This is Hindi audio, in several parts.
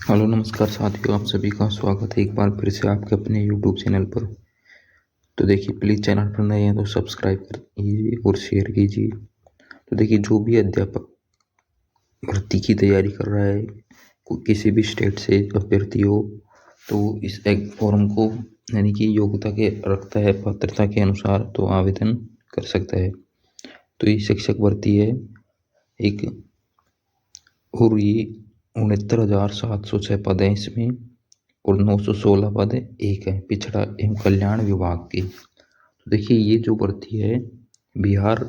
हेलो नमस्कार साथियों, आप सभी का स्वागत है एक बार फिर से आपके अपने यूट्यूब चैनल पर। तो देखिए, प्लीज़ चैनल पर नए हैं तो सब्सक्राइब कीजिए और शेयर कीजिए। तो देखिए, जो भी अध्यापक भर्ती की तैयारी कर रहा है, किसी भी स्टेट से अभ्यर्थी हो, तो इस एक फॉर्म को यानी कि योग्यता के रखता है, पात्रता के अनुसार तो आवेदन कर सकता है। तो ये शिक्षक भर्ती है एक, और ये 69,706 पद हैं इसमें, और 916 पद एक है पिछड़ा एवं कल्याण विभाग के। तो देखिए, ये जो भर्ती है, बिहार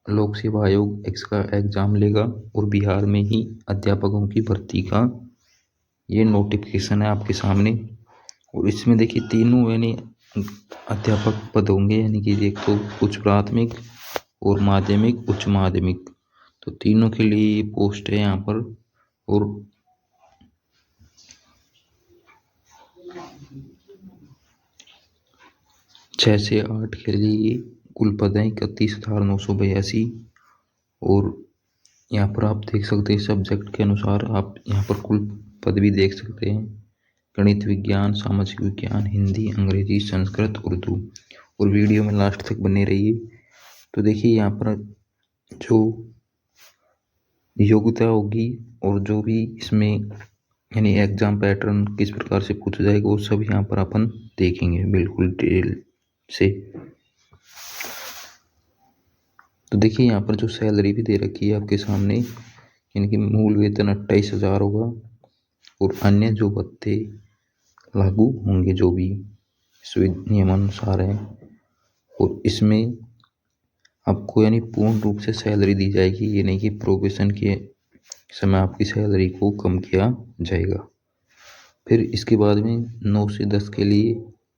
लोक सेवा आयोग इसका एग्जाम लेगा और बिहार में ही अध्यापकों की भर्ती का ये नोटिफिकेशन है आपके सामने। और इसमें देखिए, तीनों यानी अध्यापक पद होंगे, यानी कि एक तो उच्च प्राथमिक और माध्यमिक उच्च माध्यमिक, तो तीनों के लिए पोस्ट है यहाँ पर। और 6 से 8 के लिए कुल पद हैं 31,982। और यहाँ पर आप देख सकते हैं सब्जेक्ट के अनुसार, आप यहाँ पर कुल पद भी देख सकते हैं। गणित विज्ञान, सामाजिक विज्ञान, हिंदी, अंग्रेजी, संस्कृत, उर्दू। और वीडियो में लास्ट तक बने रहिए। तो देखिए, यहाँ पर जो योग्यता होगी और जो भी इसमें यानी एग्जाम पैटर्न किस प्रकार से पूछा जाएगा, वो सब यहाँ पर अपन देखेंगे बिल्कुल डिटेल से। तो देखिए, यहाँ पर जो सैलरी भी दे रखी है आपके सामने, यानी कि मूल वेतन 28,000 होगा, और अन्य जो भत्ते लागू होंगे जो भी नियमानुसार है, और इसमें आपको यानी पूर्ण रूप से सैलरी दी जाएगी। ये नहीं कि प्रोबेशन के समय आपकी सैलरी को कम किया जाएगा। फिर इसके बाद में 9 से 10 के लिए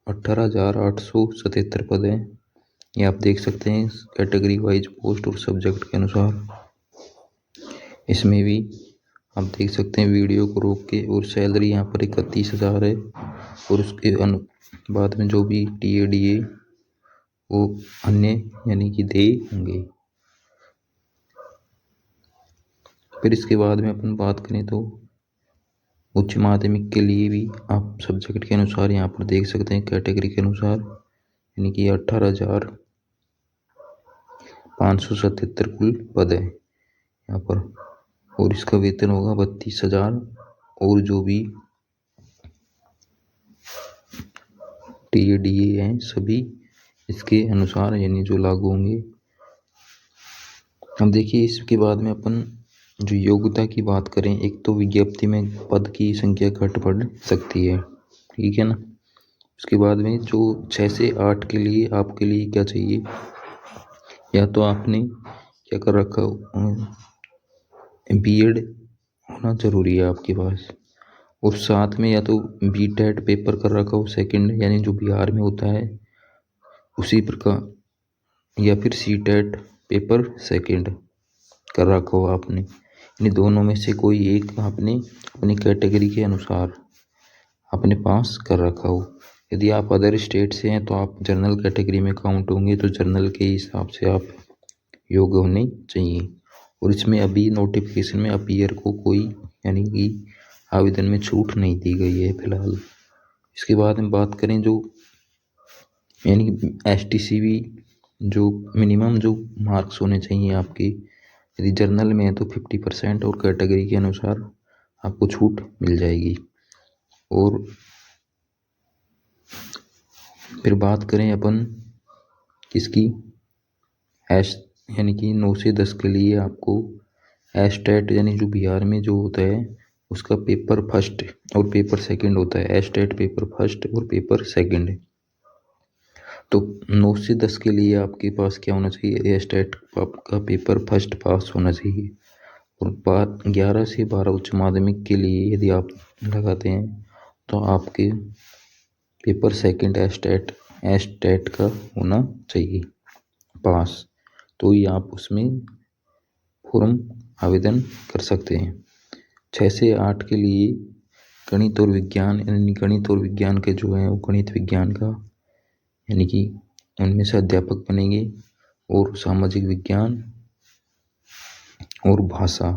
18,877 पद हैं। ये आप देख सकते हैं कैटेगरी वाइज पोस्ट और सब्जेक्ट के अनुसार। इसमें भी आप देख सकते हैं वीडियो को रोक के। और सैलरी यहाँ पर 31,000 है, और उसके बाद में जो भी TADA वो अन्य यानी कि देय होंगे। फिर इसके बाद में अपन बात करें तो उच्च माध्यमिक के लिए भी आप सब्जेक्ट के अनुसार यहाँ पर देख सकते हैं कैटेगरी के अनुसार, यानी कि 18,577 कुल पद है यहाँ पर। और इसका वेतन होगा 32,000, और जो भी TADA हैं सभी इसके अनुसार यानी जो लागू होंगे। अब देखिए, इसके बाद में अपन जो योग्यता की बात करें, एक तो विज्ञप्ति में पद की संख्या घट बढ़ सकती है, ठीक है ना। उसके बाद में जो 6 से 8 के लिए आपके लिए क्या चाहिए, या तो आपने क्या कर रखा BEd होना जरूरी है आपके पास, और साथ में या तो BTET पेपर कर रखा हो सेकंड, यानी जो बिहार में होता है उसी प्रकार, या फिर CTET पेपर सेकंड कर रखा हो आपने। यानी दोनों में से कोई एक आपने अपनी कैटेगरी के अनुसार अपने पास कर रखा हो। यदि आप अदर स्टेट से हैं तो आप जनरल कैटेगरी में काउंट होंगे, तो जनरल के हिसाब से आप योग्य होने चाहिए। और इसमें अभी नोटिफिकेशन में अपीयर को कोई यानी कि आवेदन में छूट नहीं दी गई है फिलहाल। इसके बाद हम बात करें जो यानी STCB, जो मिनिमम जो मार्क्स होने चाहिए आपके, यदि जर्नल में है तो 50% और कैटेगरी के अनुसार आपको छूट मिल जाएगी। और फिर बात करें अपन किसकी, यानी कि 9 से 10 के लिए आपको एस्टेट यानी जो बिहार में जो होता है उसका पेपर फर्स्ट और पेपर सेकंड होता है। एस्टेट पेपर फर्स्ट और पेपर सेकंड। तो 9 से 10 के लिए आपके पास क्या होना चाहिए, एस्टेट का पेपर फर्स्ट पास होना चाहिए। और 11 से 12 उच्च माध्यमिक के लिए यदि आप लगाते हैं तो आपके पेपर सेकंड एस्टेट का होना चाहिए पास, तो ही आप उसमें फॉर्म आवेदन कर सकते हैं। 6 से 8 के लिए गणित और विज्ञान, यानी गणित और विज्ञान के जो है वो गणित विज्ञान का यानी कि उनमें से अध्यापक बनेंगे, और सामाजिक विज्ञान और भाषा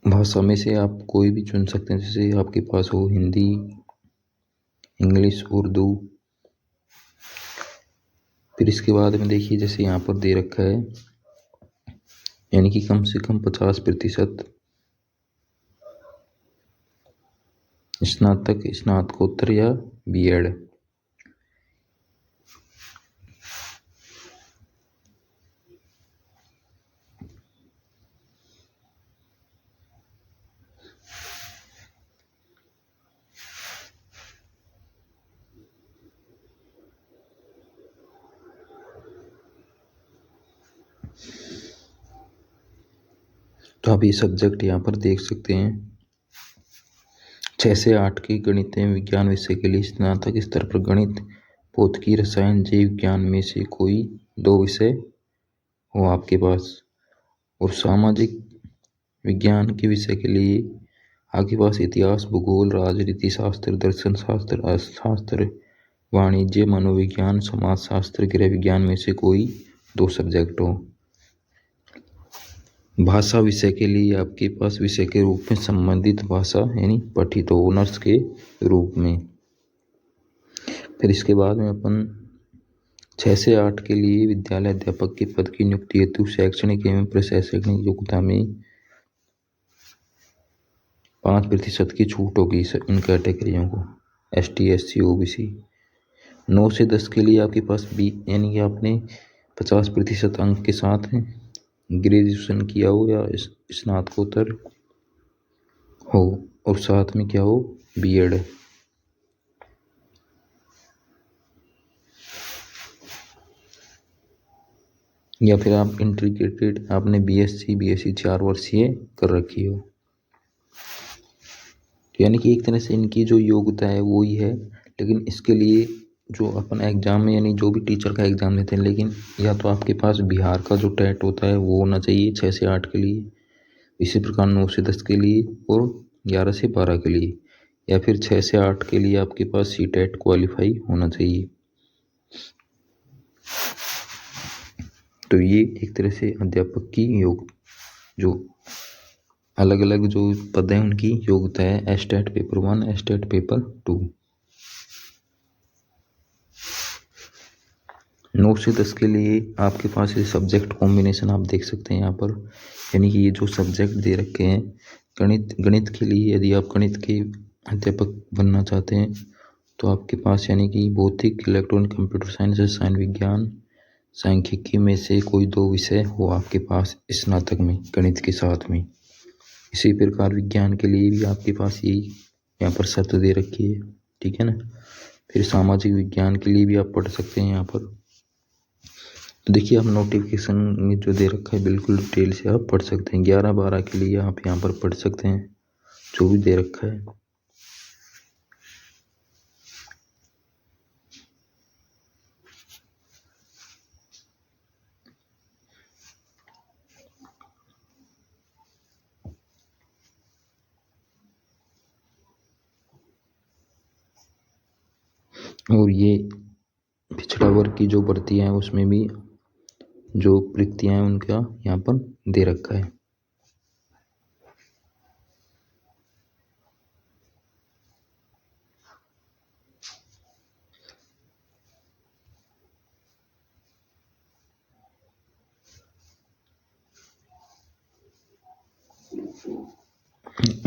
भाषा में से आप कोई भी चुन सकते हैं, जैसे आपके पास हो हिंदी, इंग्लिश, उर्दू। फिर इसके बाद में देखिए जैसे यहाँ पर दे रखा है, यानी कि कम से कम 50% स्नातक, स्नातकोत्तर या बीएड। तो आप ये सब्जेक्ट यहाँ पर देख सकते हैं। 6 से 8 के गणित एवं विज्ञान विषय के लिए स्नातक स्तर पर गणित, भौतिकी, रसायन, जैव विज्ञान में से कोई 2 विषय हो आपके पास। और सामाजिक विज्ञान के विषय के लिए आपके पास इतिहास, भूगोल, राजनीति शास्त्र, दर्शन शास्त्र, अर्थशास्त्र, वाणिज्य, मनोविज्ञान, समाजशास्त्र, गृह विज्ञान में से कोई 2 सब्जेक्ट हो। भाषा विषय के लिए आपके पास विषय के रूप में संबंधित भाषा यानी पठित हो, ऑनर्स के रूप में। फिर इसके बाद में अपन 6 से 8 के लिए विद्यालय अध्यापक के पद की नियुक्ति हेतु शैक्षणिक एवं प्रशासनिक योग्यता में 5% की छूट होगी इन कैटेगरियों को, ST, SC, OBC। 9 से 10 के लिए आपके पास बी यानी कि आपने 50% अंक के साथ ग्रेजुएशन किया हो या स्नातकोत्तर हो, और साथ में क्या हो, बीएड। या फिर आप इंटीग्रेटेड आपने BSc 4 वर्षीय कर रखी हो। यानी कि एक तरह से इनकी जो योग्यता है वो ही है, लेकिन इसके लिए जो अपन एग्जाम में यानी जो भी टीचर का एग्जाम देते हैं, लेकिन या तो आपके पास बिहार का जो टेट होता है वो होना चाहिए 6 से 8 के लिए, इसी प्रकार 9 से 10 के लिए और 11 से 12 के लिए, या फिर 6 से 8 के लिए आपके पास CTET क्वालिफाई होना चाहिए। तो ये एक तरह से अध्यापक की जो अलग अलग जो पद हैं उनकी योग्यता है, एस्टेट पेपर 1, एस्टेट पेपर 2। 9 से 10 के लिए आपके पास ये सब्जेक्ट कॉम्बिनेशन आप देख सकते हैं यहाँ पर, यानी कि ये जो सब्जेक्ट दे रखे हैं गणित के लिए, यदि आप गणित के अध्यापक बनना चाहते हैं तो आपके पास यानी कि भौतिक, इलेक्ट्रॉनिक, कंप्यूटर साइंस, रसायन विज्ञान, सांख्यिकी में से कोई 2 विषय हो आपके पास स्नातक में गणित के साथ में। इसी प्रकार विज्ञान के लिए भी आपके पास यही यहाँ पर शर्त दे रखी है, ठीक है ना। फिर सामाजिक विज्ञान के लिए भी आप पढ़ सकते हैं यहाँ पर। तो देखिए आप नोटिफिकेशन में जो दे रखा है बिल्कुल डिटेल से आप पढ़ सकते हैं। 11-12 के लिए आप यहाँ पर पढ़ सकते हैं जो भी दे रखा है। और ये पिछड़ा वर्ग की जो भर्तियाँ हैं उसमें भी जो रिक्तियाँ हैं उनका यहाँ पर दे रखा है।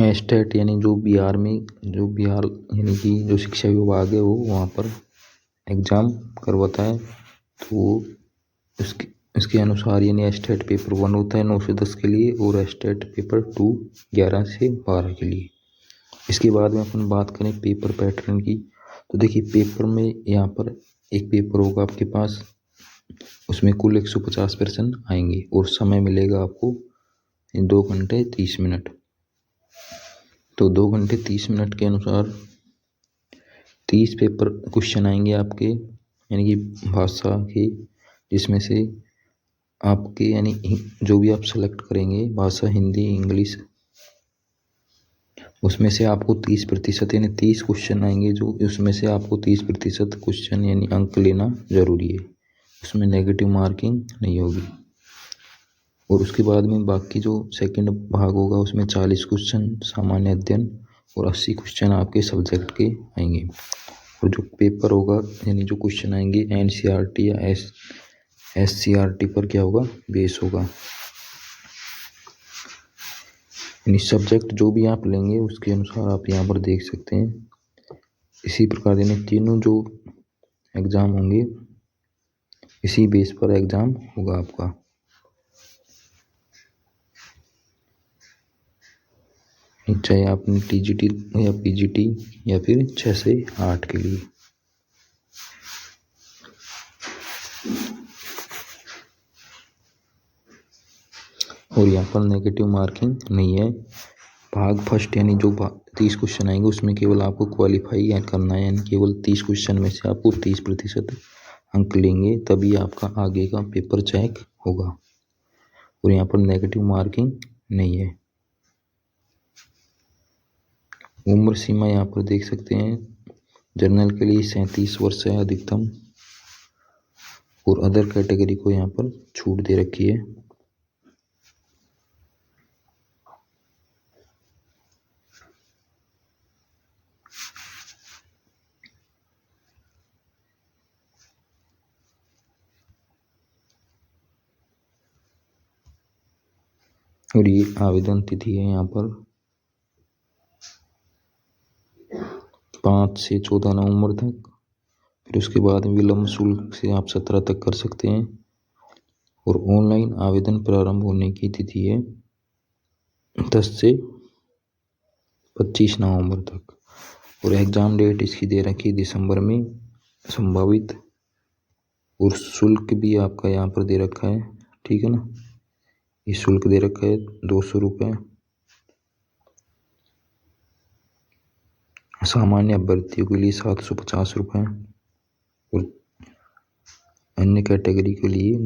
एस्टेट यानी जो बिहार यानी कि जो शिक्षा विभाग है वो वहाँ पर एग्ज़ाम करवाता है, तो वो इसके अनुसार यानी एस्टेट पेपर 1 होता है 9 से 10 के लिए, और एस्टेट पेपर 2 11 से 12 के लिए। इसके बाद में अपन बात करें पेपर पैटर्न की, तो देखिए पेपर में यहाँ पर एक पेपर होगा आपके पास, उसमें कुल 150 प्रश्न आएंगे और समय मिलेगा आपको 2 घंटे 30 मिनट। तो 2 घंटे 30 मिनट के अनुसार 30 पेपर क्वेश्चन आएंगे आपके, यानी कि भाषा के, जिसमें से आपके यानी जो भी आप सेलेक्ट करेंगे भाषा, हिंदी, इंग्लिश, उसमें से आपको 30% यानी 30 क्वेश्चन आएंगे, जो उसमें से आपको 30% क्वेश्चन यानी अंक लेना जरूरी है, उसमें नेगेटिव मार्किंग नहीं होगी। और उसके बाद में बाकी जो सेकंड भाग होगा उसमें 40 क्वेश्चन सामान्य अध्ययन और 80 क्वेश्चन आपके सब्जेक्ट के आएंगे। और जो पेपर होगा यानी जो क्वेश्चन आएंगे NCERT या SCERT पर क्या होगा, बेस होगा। यानी सब्जेक्ट जो भी आप लेंगे उसके अनुसार आप यहाँ पर देख सकते हैं। इसी प्रकार यानी तीनों जो एग्ज़ाम होंगे इसी बेस पर एग्ज़ाम होगा आपका। चाहे आपने TGT या PGT या फिर 6 से 8 के लिए। और यहाँ पर नेगेटिव मार्किंग नहीं है। भाग फर्स्ट यानी जो 30 क्वेश्चन आएंगे उसमें केवल आपको क्वालिफाई करना है, यानी केवल 30 क्वेश्चन में से आपको 30% अंक लेंगे तभी आपका आगे का पेपर चेक होगा। और यहाँ पर नेगेटिव मार्किंग नहीं है। उम्र सीमा यहाँ पर देख सकते हैं, जनरल के लिए 37 वर्ष है अधिकतम और अदर कैटेगरी को यहाँ पर छूट दे रखी है। और ये आवेदन तिथि है यहाँ पर 5 से 14 नवंबर तक। फिर उसके बाद विलम्ब शुल्क से आप 17 तक कर सकते हैं। और ऑनलाइन आवेदन प्रारंभ होने की तिथि है 10 से 25 नवंबर तक। और एग्ज़ाम डेट इसकी दे रखी है दिसंबर में संभावित। और शुल्क भी आपका यहाँ पर दे रखा है, ठीक है ना। ये शुल्क दे रखा है 200 रुपये। सामान्य अभ्यर्थियों के लिए 750 रुपये और अन्य कैटेगरी के लिए